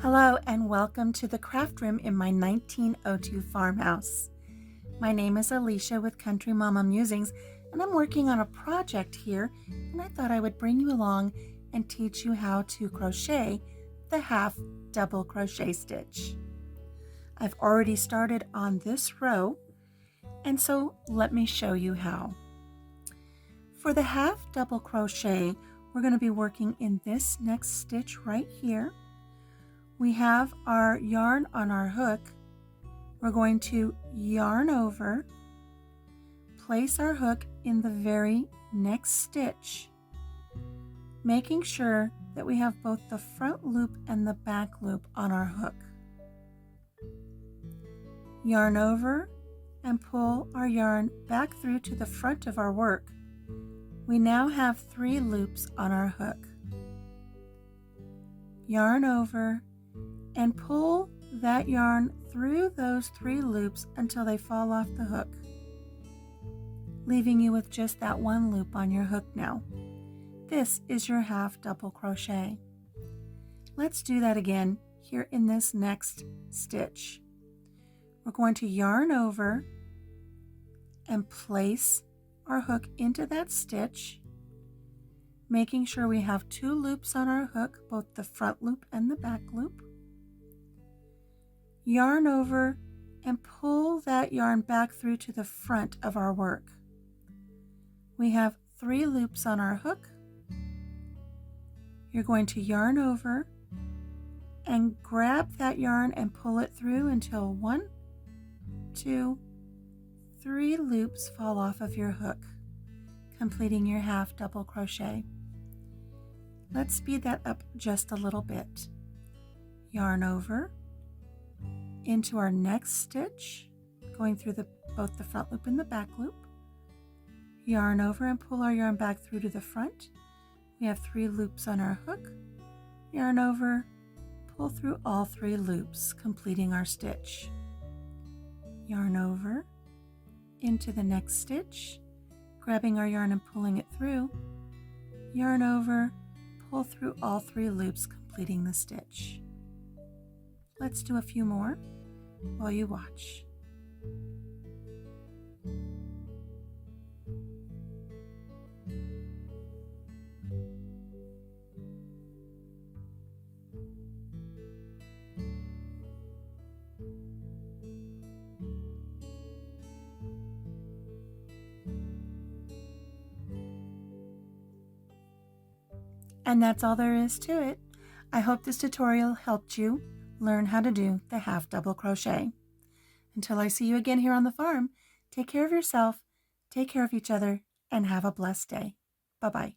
Hello and welcome to the craft room in my 1902 farmhouse. My name is Alicia with Country Mama Musings, and I'm working on a project here, and I thought I would bring you along and teach you how to crochet the half double crochet stitch. I've already started on this row, and so let me show you how. For the half double crochet, we're going to be working in this next stitch right here. We have our yarn on our hook. We're going to yarn over, place our hook in the very next stitch, making sure that we have both the front loop and the back loop on our hook. Yarn over and pull our yarn back through to the front of our work. We now have 3 loops on our hook. Yarn over and pull that yarn through those 3 loops until they fall off the hook, leaving you with just that 1 loop on your hook now. This is your half double crochet. Let's do that again here in this next stitch. We're going to yarn over and place our hook into that stitch, making sure we have 2 loops on our hook, both the front loop and the back loop. Yarn over and pull that yarn back through to the front of our work. We have 3 loops on our hook. You're going to yarn over and grab that yarn and pull it through until 1, 2, 3 loops fall off of your hook, completing your half double crochet. Let's speed that up just a little bit. Yarn over into our next stitch, going through both the front loop and the back loop. Yarn over and pull our yarn back through to the front. We have 3 loops on our hook. Yarn over, pull through all 3 loops, completing our stitch. Yarn over into the next stitch, grabbing our yarn and pulling it through. Yarn over, pull through all 3 loops, completing the stitch. Let's do a few more while you watch. And that's all there is to it. I hope this tutorial helped you learn how to do the half double crochet. Until I see you again here on the farm, take care of yourself, take care of each other, and have a blessed day. Bye-bye.